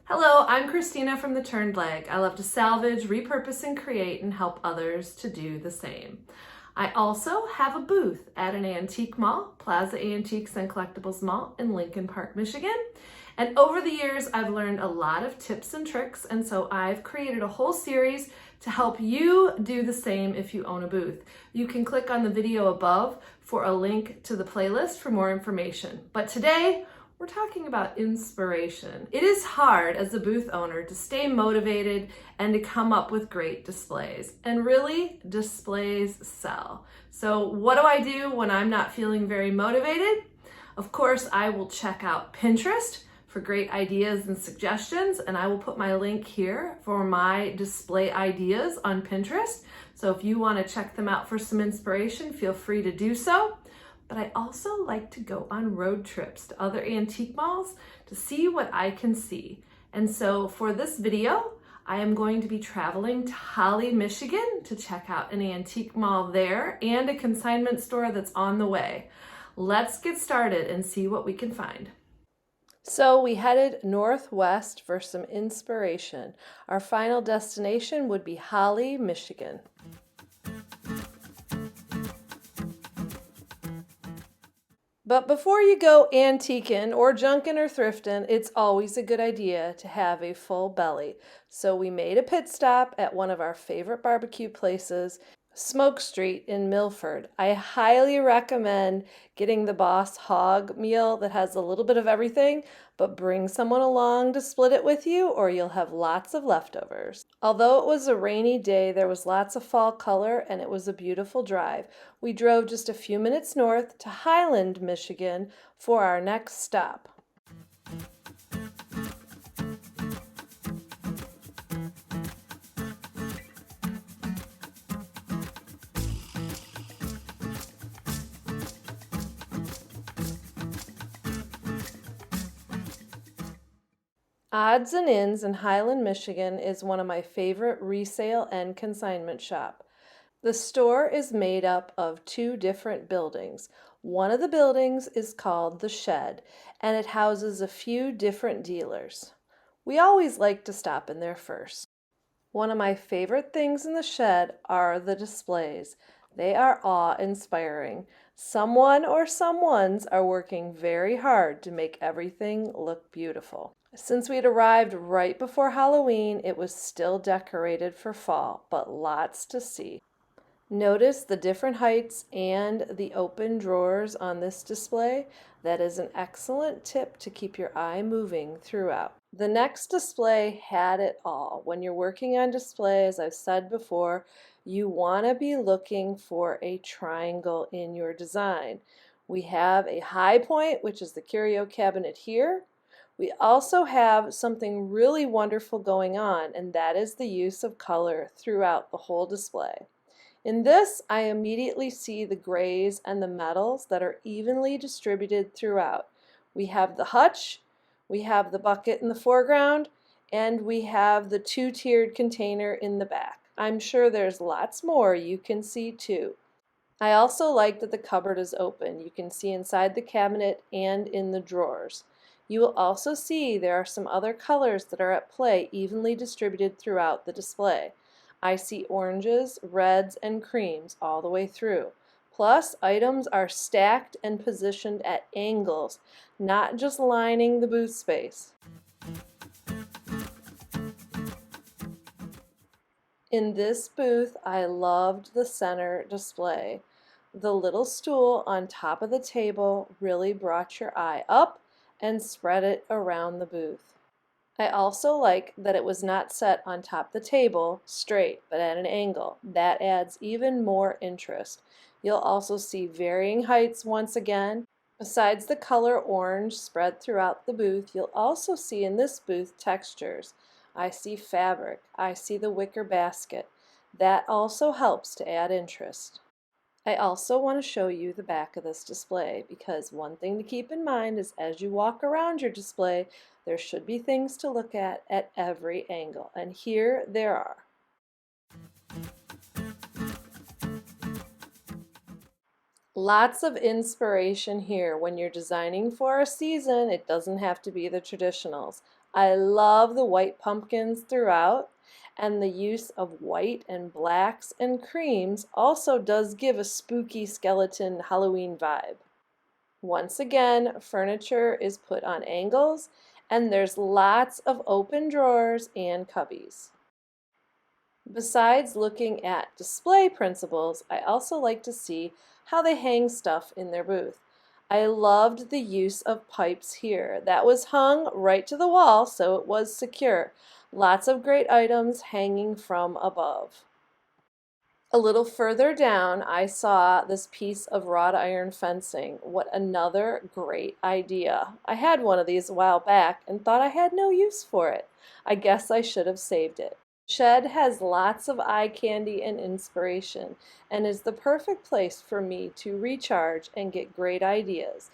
Hello, I'm Christina from The Turned Leg. I love to salvage, repurpose, and create and help others to do the same. I also have a booth at an antique mall, Plaza Antiques and Collectibles Mall in Lincoln Park, Michigan. And over the years, I've learned a lot of tips and tricks, and so I've created a whole series to help you do the same if you own a booth. You can click on the video above for a link to the playlist for more information. But today, we're talking about inspiration. It is hard as a booth owner to stay motivated and to come up with great displays. And really, displays sell. So what do I do when I'm not feeling very motivated? Of course, I will check out Pinterest for great ideas and suggestions, and I will put my link here for my display ideas on Pinterest. So if you want to check them out for some inspiration, feel free to do so. But I also like to go on road trips to other antique malls to see what I can see. And so for this video, I am going to be traveling to Holly, Michigan to check out an antique mall there and a consignment store that's on the way. Let's get started and see what we can find. So we headed northwest for some inspiration. Our final destination would be Holly, Michigan. But before you go antiquing or junking or thrifting, it's always a good idea to have a full belly. So we made a pit stop at one of our favorite barbecue places, Smoke Street in Milford. I highly recommend getting the Boss Hog meal that has a little bit of everything, but bring someone along to split it with you or you'll have lots of leftovers. Although it was a rainy day, there was lots of fall color and it was a beautiful drive. We drove just a few minutes north to Highland, Michigan for our next stop. Odds and Ends in Highland, Michigan is one of my favorite resale and consignment shop. The store is made up of two different buildings. One of the buildings is called The Shed, and it houses a few different dealers. We always like to stop in there first. One of my favorite things in The Shed are the displays. They are awe-inspiring. Someone or someones are working very hard to make everything look beautiful. Since we'd arrived right before Halloween, it was still decorated for fall, but lots to see. Notice the different heights and the open drawers on this display. That is an excellent tip to keep your eye moving throughout. The next display had it all. When you're working on display, as I've said before, you want to be looking for a triangle in your design. We have a high point, which is the curio cabinet here. We also have something really wonderful going on, and that is the use of color throughout the whole display. In this, I immediately see the grays and the metals that are evenly distributed throughout. We have the hutch, we have the bucket in the foreground, and we have the two-tiered container in the back. I'm sure there's lots more you can see too. I also like that the cupboard is open. You can see inside the cabinet and in the drawers. You will also see there are some other colors that are at play evenly distributed throughout the display. I see oranges, reds, and creams all the way through. Plus, items are stacked and positioned at angles, not just lining the booth space. In this booth, I loved the center display. The little stool on top of the table really brought your eye up and spread it around the booth. I also like that it was not set on top of the table straight, but at an angle. That adds even more interest. You'll also see varying heights once again. Besides the color orange spread throughout the booth, you'll also see in this booth textures. I see fabric. I see the wicker basket. That also helps to add interest. I also want to show you the back of this display because one thing to keep in mind is as you walk around your display, there should be things to look at every angle, and here there are. Lots of inspiration here. When you're designing for a season, it doesn't have to be the traditionals. I love the white pumpkins throughout, and the use of white and blacks and creams also does give a spooky skeleton Halloween vibe. Once again, furniture is put on angles, and there's lots of open drawers and cubbies. Besides looking at display principles, I also like to see how they hang stuff in their booth. I loved the use of pipes here. That was hung right to the wall, so it was secure. Lots of great items hanging from above. A little further down, I saw this piece of wrought iron fencing. What another great idea. I had one of these a while back and thought I had no use for it. I guess I should have saved it. Shed has lots of eye candy and inspiration and is the perfect place for me to recharge and get great ideas.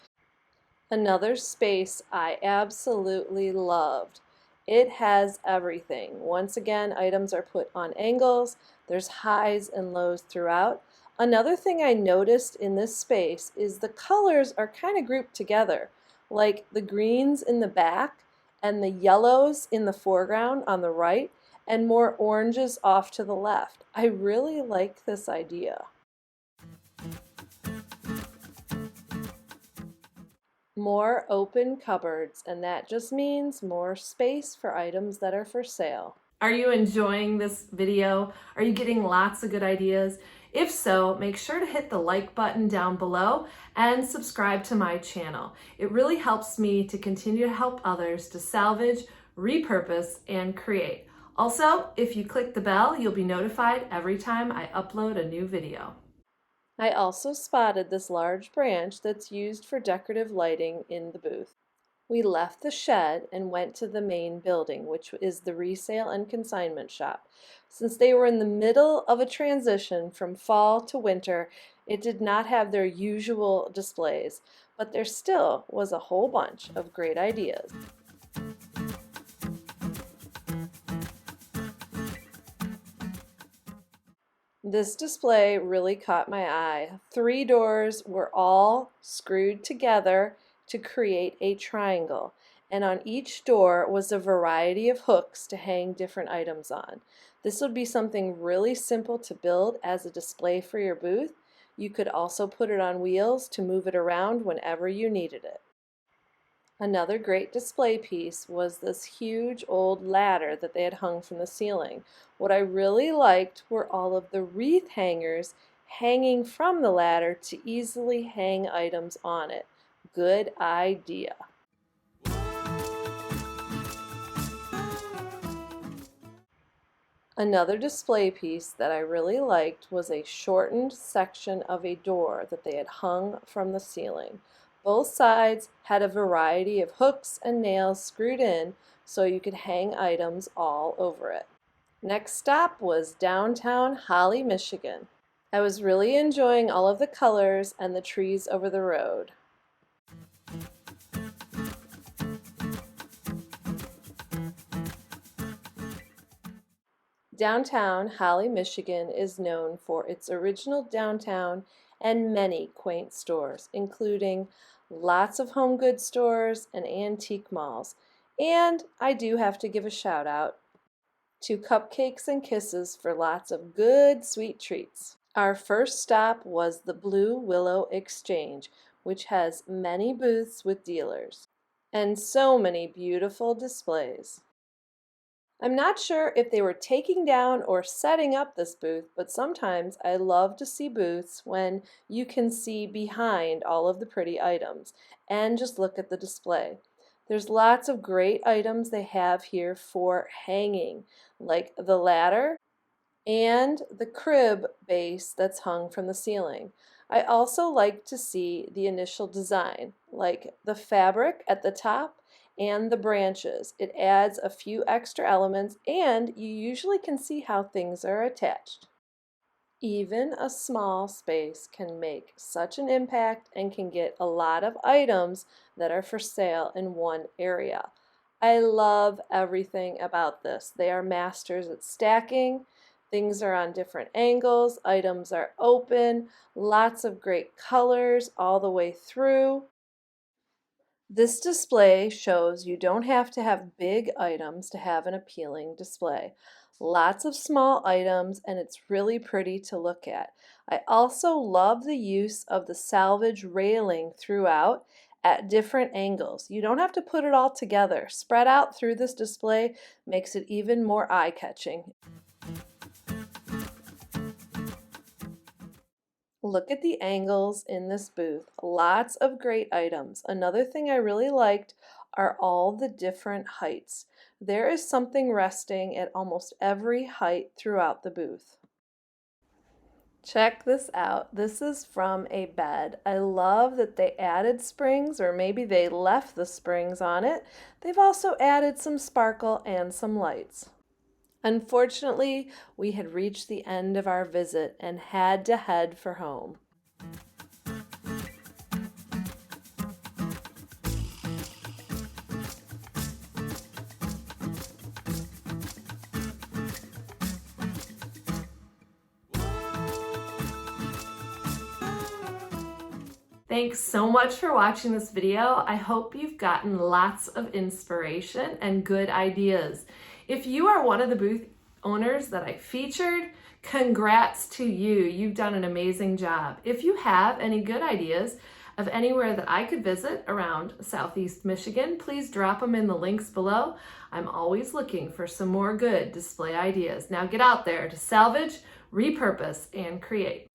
Another space I absolutely loved. It has everything. Once again, items are put on angles. There's highs and lows throughout. Another thing I noticed in this space is the colors are kind of grouped together, like the greens in the back and the yellows in the foreground on the right, and more oranges off to the left. I really like this idea. More open cupboards, and that just means more space for items that are for sale. Are you enjoying this video? Are you getting lots of good ideas? If so, make sure to hit the like button down below and subscribe to my channel. It really helps me to continue to help others to salvage, repurpose, and create. Also, if you click the bell, you'll be notified every time I upload a new video. I also spotted this large branch that's used for decorative lighting in the booth. We left the shed and went to the main building, which is the resale and consignment shop. Since they were in the middle of a transition from fall to winter, it did not have their usual displays, but there still was a whole bunch of great ideas. This display really caught my eye. 3 doors were all screwed together to create a triangle, and on each door was a variety of hooks to hang different items on. This would be something really simple to build as a display for your booth. You could also put it on wheels to move it around whenever you needed it. Another great display piece was this huge old ladder that they had hung from the ceiling. What I really liked were all of the wreath hangers hanging from the ladder to easily hang items on it. Good idea. Another display piece that I really liked was a shortened section of a door that they had hung from the ceiling. Both sides had a variety of hooks and nails screwed in so you could hang items all over it. Next stop was downtown Holly, Michigan. I was really enjoying all of the colors and the trees over the road. Downtown Holly, Michigan is known for its original downtown and many quaint stores, including lots of home goods stores and antique malls. And I do have to give a shout out to Cupcakes and Kisses for lots of good sweet treats. Our first stop was the Blue Willow Exchange, which has many booths with dealers and so many beautiful displays. I'm not sure if they were taking down or setting up this booth, but sometimes I love to see booths when you can see behind all of the pretty items and just look at the display. There's lots of great items they have here for hanging, like the ladder and the crib base that's hung from the ceiling. I also like to see the initial design, like the fabric at the top and the branches. It adds a few extra elements, and you usually can see how things are attached. Even a small space can make such an impact and can get a lot of items that are for sale in one area. I love everything about this. They are masters at stacking. Things are on different angles. Items are open. Lots of great colors all the way through. This display shows you don't have to have big items to have an appealing display. Lots of small items, and it's really pretty to look at. I also love the use of the salvage railing throughout at different angles. You don't have to put it all together. Spread out through this display makes it even more eye-catching. Look at the angles in this booth. Lots of great items. Another thing I really liked are all the different heights. There is something resting at almost every height throughout the booth. Check this out. This is from a bed. I love that they added springs, or maybe they left the springs on it. They've also added some sparkle and some lights. Unfortunately, we had reached the end of our visit and had to head for home. Thanks so much for watching this video. I hope you've gotten lots of inspiration and good ideas. If you are one of the booth owners that I featured, congrats to you. You've done an amazing job. If you have any good ideas of anywhere that I could visit around Southeast Michigan, please drop them in the links below. I'm always looking for some more good display ideas. Now get out there to salvage, repurpose, and create.